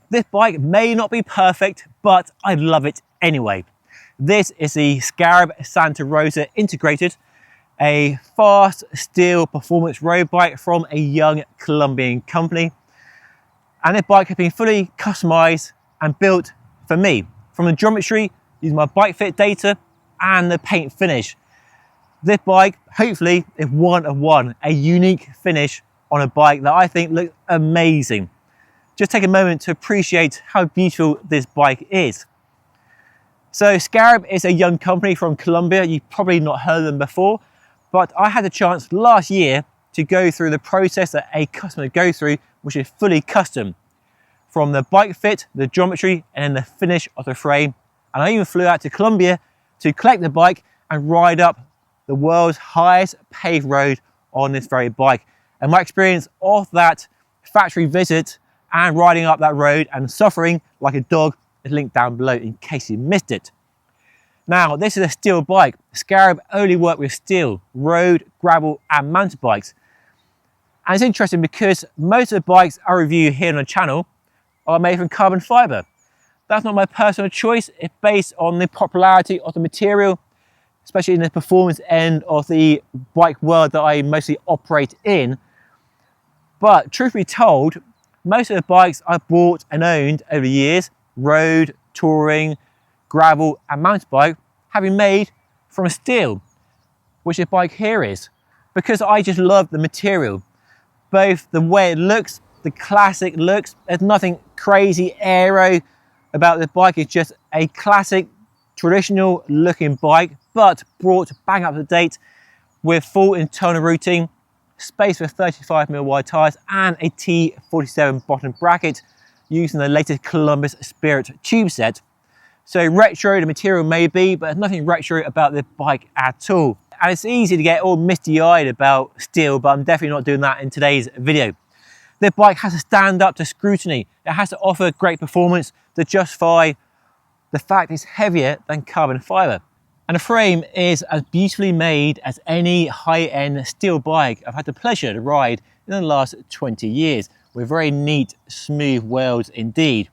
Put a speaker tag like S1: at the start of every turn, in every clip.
S1: This bike may not be perfect, but I love it anyway. This is the Scarab Santa Rosa Integrated, a fast steel performance road bike from a young Colombian company. And this bike has been fully customized and built for me, from the geometry, using my bike fit data and the paint finish. This bike, hopefully, is one of one, a unique finish on a bike that I think looks amazing. Just take a moment to appreciate how beautiful this bike is. So Scarab is a young company from Colombia. You've probably not heard of them before, but I had the chance last year to go through the process that a customer goes through, which is fully custom. From the bike fit, the geometry, and then the finish of the frame. And I even flew out to Colombia to collect the bike and ride up the world's highest paved road on this very bike. And my experience of that factory visit and riding up that road and suffering like a dog is linked down below in case you missed it. Now, this is a steel bike. Scarab only work with steel, road, gravel, and mountain bikes. And it's interesting because most of the bikes I review here on the channel are made from carbon fiber. That's not my personal choice. It's based on the popularity of the material, especially in the performance end of the bike world that I mostly operate in. But truth be told, most of the bikes I've bought and owned over the years, road, touring, gravel and mountain bike, have been made from steel, which this bike here is, because I just love the material. Both the way it looks, the classic looks, there's nothing crazy aero about the bike. It's just a classic traditional looking bike, but brought bang up to date with full internal routing, space for 35mm wide tyres and a T47 bottom bracket using the latest Columbus Spirit tube set. So retro the material may be, but there's nothing retro about the bike at all. And it's easy to get all misty-eyed about steel, but I'm definitely not doing that in today's video. The bike has to stand up to scrutiny. It has to offer great performance to justify the fact it's heavier than carbon fiber. And the frame is as beautifully made as any high-end steel bike I've had the pleasure to ride in the last 20 years, with very neat, smooth welds indeed.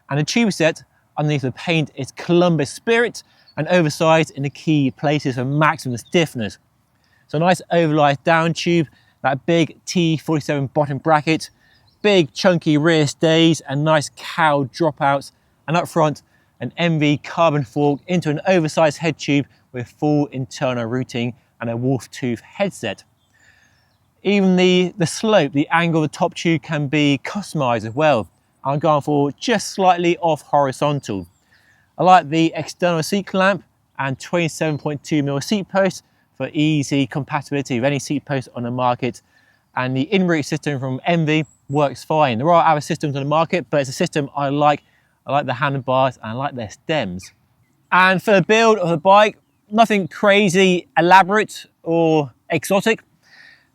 S1: And the tube set underneath the paint is Columbus Spirit and oversized in the key places for maximum stiffness. So a nice oversized down tube, that big T47 bottom bracket, big chunky rear stays and nice cowl dropouts, and up front an MV carbon fork into an oversized head tube with full internal routing and a wolf tooth headset. Even the slope, the angle of the top tube can be customized as well. I'm going for just slightly off horizontal. I like the external seat clamp and 27.2mm seat post for easy compatibility with any seat post on the market. And the in-route system from MV works fine. There are other systems on the market, but it's a system I like. I like the handlebars and I like their stems. And for the build of the bike, nothing crazy elaborate or exotic.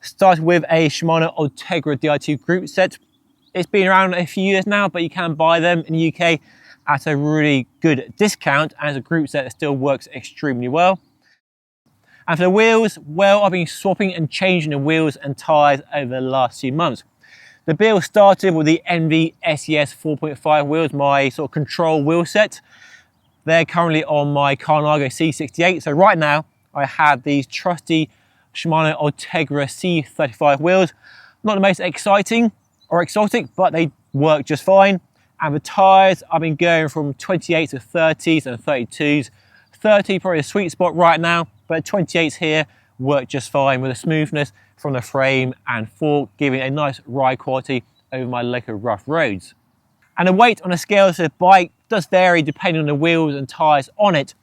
S1: Started with a Shimano Ultegra Di2 group set. It's been around a few years now, but you can buy them in the UK at a really good discount, and as a group set it still works extremely well. And for the wheels, well, I've been swapping and changing the wheels and tyres over the last few months. The build started with the NV SES 4.5 wheels, my sort of control wheel set. They're currently on my Carnago C68, so right now I have these trusty Shimano Ultegra C35 wheels. Not the most exciting or exotic, but they work just fine. And the tyres, I've been going from 28 to 30s and 32s. 30 probably a sweet spot right now, but 28s here work just fine with the smoothness from the frame and fork, giving a nice ride quality over my local rough roads. And the weight on the scales of the bike does vary depending on the wheels and tyres on it.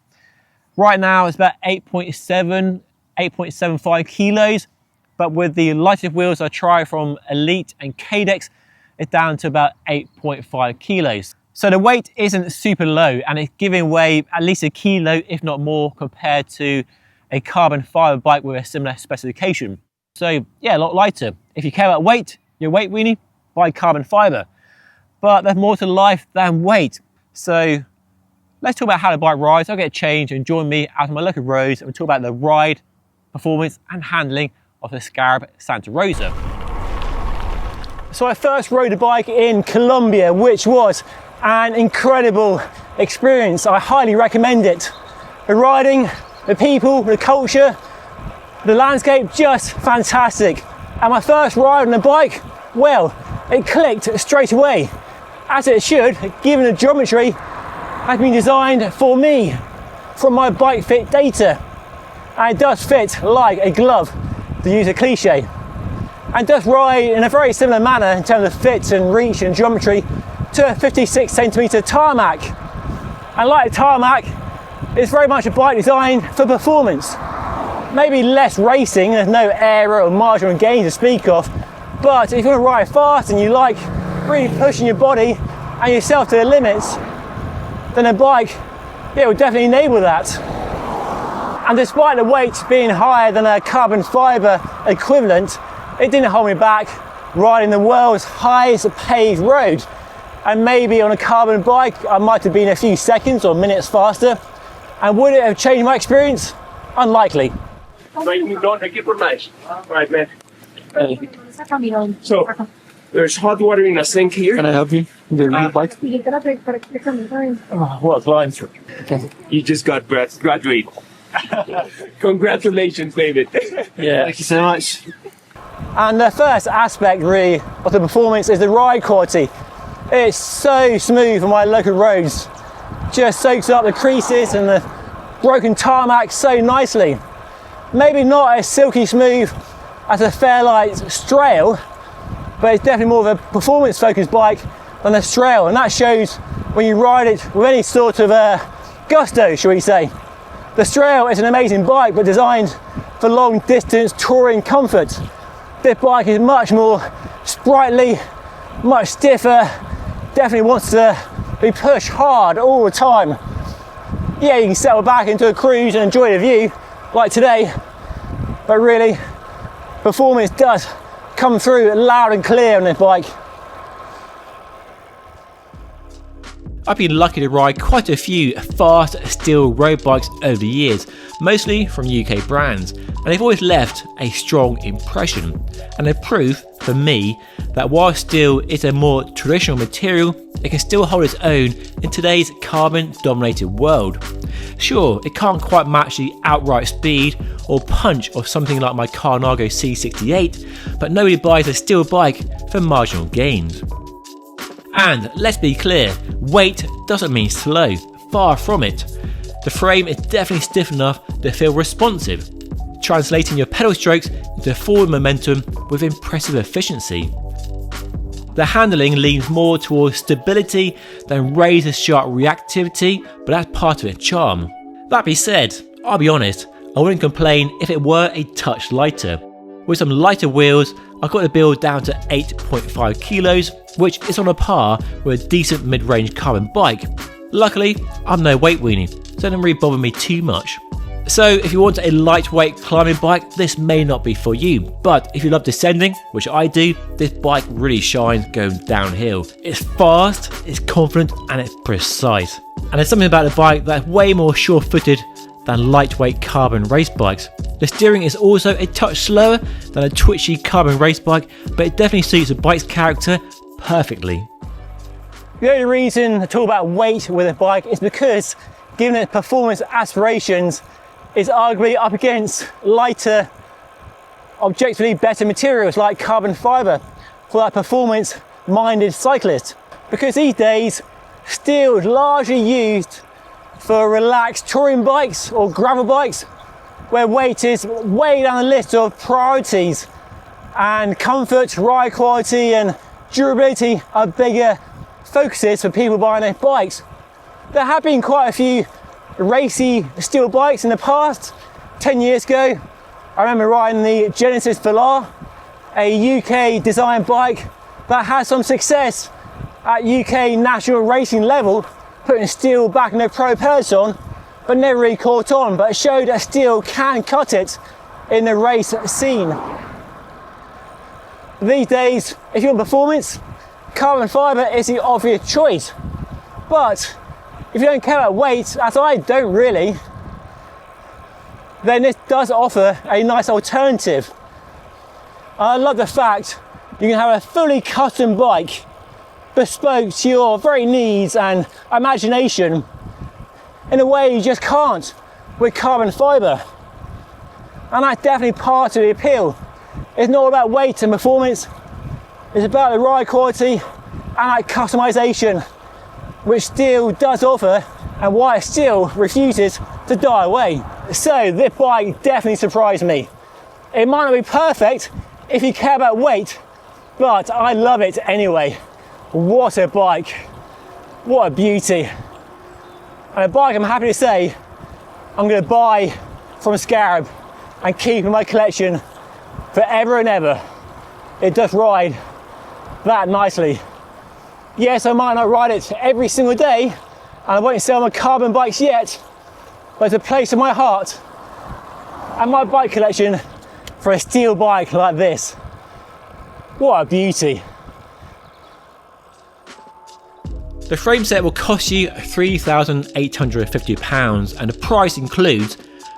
S1: Right now it's about 8.75 kilos, but with the lightest wheels I try from Elite and Cadex, it's down to about 8.5 kilos. So the weight isn't super low, and it's giving away at least a kilo, if not more, compared to a carbon fiber bike with a similar specification. So yeah, a lot lighter. If you care about weight, your weight weenie, buy carbon fiber. But there's more to life than weight. So let's talk about how the bike rides. I'll get a change and join me out on my local roads, and we'll talk about the ride, performance and handling of the Scarab Santa Rosa. So I first rode a bike in Colombia, which was an incredible experience. I highly recommend it. The riding, the people, the culture, the landscape, just fantastic. And my first ride on a bike, well, it clicked straight away, as it should, given the geometry has been designed for me from my bike fit data. And it does fit like a glove, to use a cliche. And does ride in a very similar manner in terms of fit and reach and geometry to a 56 centimeter tarmac. And like a tarmac, it's very much a bike designed for performance. Maybe less racing, there's no error or marginal gain to speak of, but if you want to ride fast and you like really pushing your body and yourself to the limits, then a bike, yeah, will definitely enable that. And despite the weight being higher than a carbon fibre equivalent, it didn't hold me back riding the world's highest paved road. And maybe on a carbon bike, I might have been a few seconds or minutes faster. And would it have changed my experience? Unlikely.
S2: Thank you for nice. Right, man. So, there's hot water in a sink here.
S3: Can I help you? The new bike?
S2: Well, fine. Okay. You just got graduated. Congratulations, David.
S3: Yeah. Thank you so much.
S1: And the first aspect really of the performance is the ride quality. It's so smooth on my local roads. Just soaks up the creases and the broken tarmac so nicely. Maybe not as silky smooth as a Fairlight Strail, but it's definitely more of a performance focused bike than a Strail, and that shows when you ride it with any sort of gusto, shall we say. The Strail is an amazing bike, but designed for long distance touring comfort. This bike is much more sprightly, much stiffer, definitely wants to be pushed hard all the time. Yeah, you can settle back into a cruise and enjoy the view, like today, but really, performance does come through loud and clear on this bike.
S4: I've been lucky to ride quite a few fast steel road bikes over the years, mostly from UK brands, and they've always left a strong impression, and a proof for me that while steel is a more traditional material, it can still hold its own in today's carbon dominated world. Sure, it can't quite match the outright speed or punch of something like my Carnago C68, but nobody buys a steel bike for marginal gains. And let's be clear, weight doesn't mean slow, far from it. The frame is definitely stiff enough to feel responsive, translating your pedal strokes into forward momentum with impressive efficiency. The handling leans more towards stability than razor sharp reactivity, but that's part of its charm. That being said, I'll be honest, I wouldn't complain if it were a touch lighter. With some lighter wheels, I got the build down to 8.5 kilos, which is on a par with a decent mid-range carbon bike. Luckily, I'm no weight weenie, so it doesn't really bother me too much. So if you want a lightweight climbing bike, this may not be for you, but if you love descending, which I do, this bike really shines going downhill. It's fast, it's confident, and it's precise. And there's something about the bike that's way more sure-footed than lightweight carbon race bikes. The steering is also a touch slower than a twitchy carbon race bike, but it definitely suits the bike's character perfectly.
S1: The only reason to talk about weight with a bike is because, given its performance aspirations, it's arguably up against lighter, objectively better materials like carbon fibre for that performance-minded cyclist. Because these days, steel is largely used for relaxed touring bikes or gravel bikes, where weight is way down the list of priorities, and comfort, ride quality and durability are bigger focuses for people buying their bikes. There have been quite a few racy steel bikes in the past. 10 years ago, I remember riding the Genesis Velar, a UK design bike that had some success at UK national racing level, putting steel back in the pro peloton, but never really caught on, but it showed that steel can cut it in the race scene. These days, if you want performance, carbon fibre is the obvious choice. But if you don't care about weight, as I don't really, then this does offer a nice alternative. I love the fact you can have a fully custom bike, bespoke to your very needs and imagination in a way you just can't with carbon fibre. And that's definitely part of the appeal. It's not about weight and performance, it's about the ride quality and that customisation which steel does offer, and why it still refuses to die away. So this bike definitely surprised me. It might not be perfect if you care about weight, but I love it anyway. What a bike, what a beauty. And a bike I'm happy to say I'm going to buy from Scarab and keep in my collection forever and ever. It does ride that nicely. Yes, I might not ride it every single day, and I won't sell my carbon bikes yet, but it's a place in my heart and my bike collection for a steel bike like this. What a beauty.
S4: The frame set will cost you £3,850, and the price includes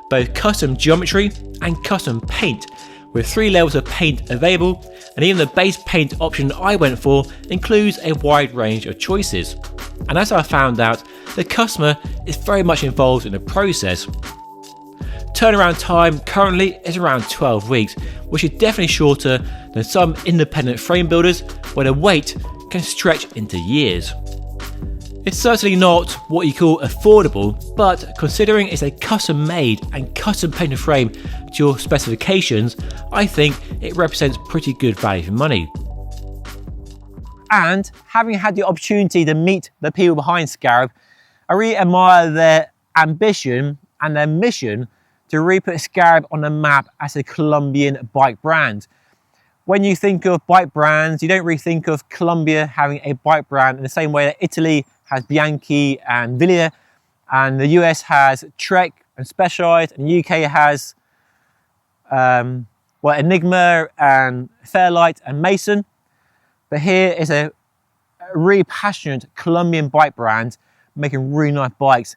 S4: both custom geometry and custom paint, with 3 levels of paint available, and even the base paint option I went for includes a wide range of choices. And as I found out, the customer is very much involved in the process. Turnaround time currently is around 12 weeks, which is definitely shorter than some independent frame builders where the wait can stretch into years. It's certainly not what you call affordable, but considering it's a custom made and custom painted frame to your specifications, I think it represents pretty good value for money.
S1: And having had the opportunity to meet the people behind Scarab, I really admire their ambition and their mission to really put Scarab on the map as a Colombian bike brand. When you think of bike brands, you don't really think of Colombia having a bike brand in the same way that Italy has Bianchi and Villia, and the US has Trek and Specialized, and the UK has Enigma and Fairlight and Mason. But here is a really passionate Colombian bike brand making really nice bikes.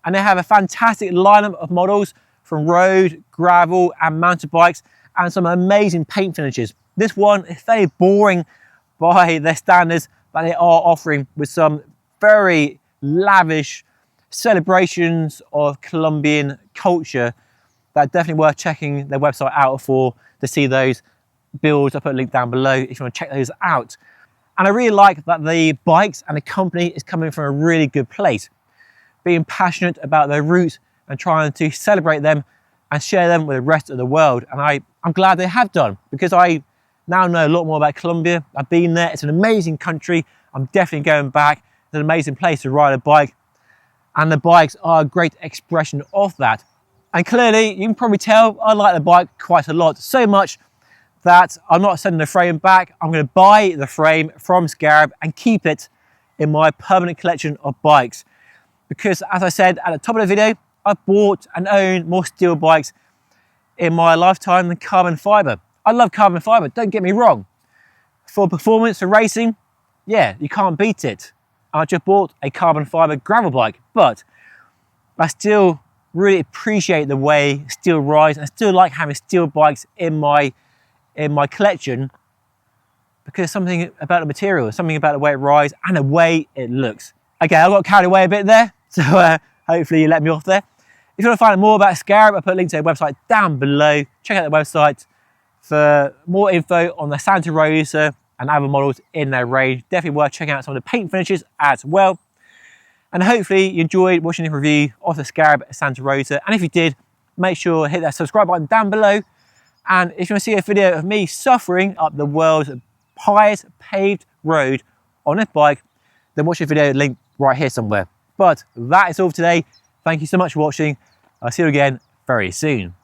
S1: And they have a fantastic lineup of models from road, gravel and mountain bikes, and some amazing paint finishes. This one is fairly boring by their standards, but they are offering with some very lavish celebrations of Colombian culture that definitely worth checking their website out for to see those builds. I'll put a link down below if you want to check those out. And I really like that the bikes and the company is coming from a really good place, being passionate about their roots and trying to celebrate them and share them with the rest of the world. And I'm glad they have done, because I now know a lot more about Colombia. I've been there, it's an amazing country. I'm definitely going back. It's an amazing place to ride a bike, and the bikes are a great expression of that. And clearly, you can probably tell I like the bike quite a lot, so much that I'm not sending the frame back. I'm going to buy the frame from Scarab and keep it in my permanent collection of bikes. Because as I said at the top of the video, I've bought and owned more steel bikes in my lifetime than carbon fibre. I love carbon fibre, don't get me wrong. For performance, for racing, yeah, you can't beat it. I just bought a carbon fibre gravel bike, but I still really appreciate the way steel rides, and I still like having steel bikes in my collection, because something about the material, something about the way it rides and the way it looks. Okay, I got carried away a bit there, so hopefully you let me off there. If you want to find out more about Scarab, I'll put a link to their website down below. Check out their website for more info on the Santa Rosa and other models in their range. Definitely worth checking out some of the paint finishes as well. And hopefully you enjoyed watching the review of the Scarab Santa Rosa. And if you did, make sure to hit that subscribe button down below. And if you want to see a video of me suffering up the world's highest paved road on a bike, then watch the video link right here somewhere. But that is all for today. Thank you so much for watching. I'll see you again very soon.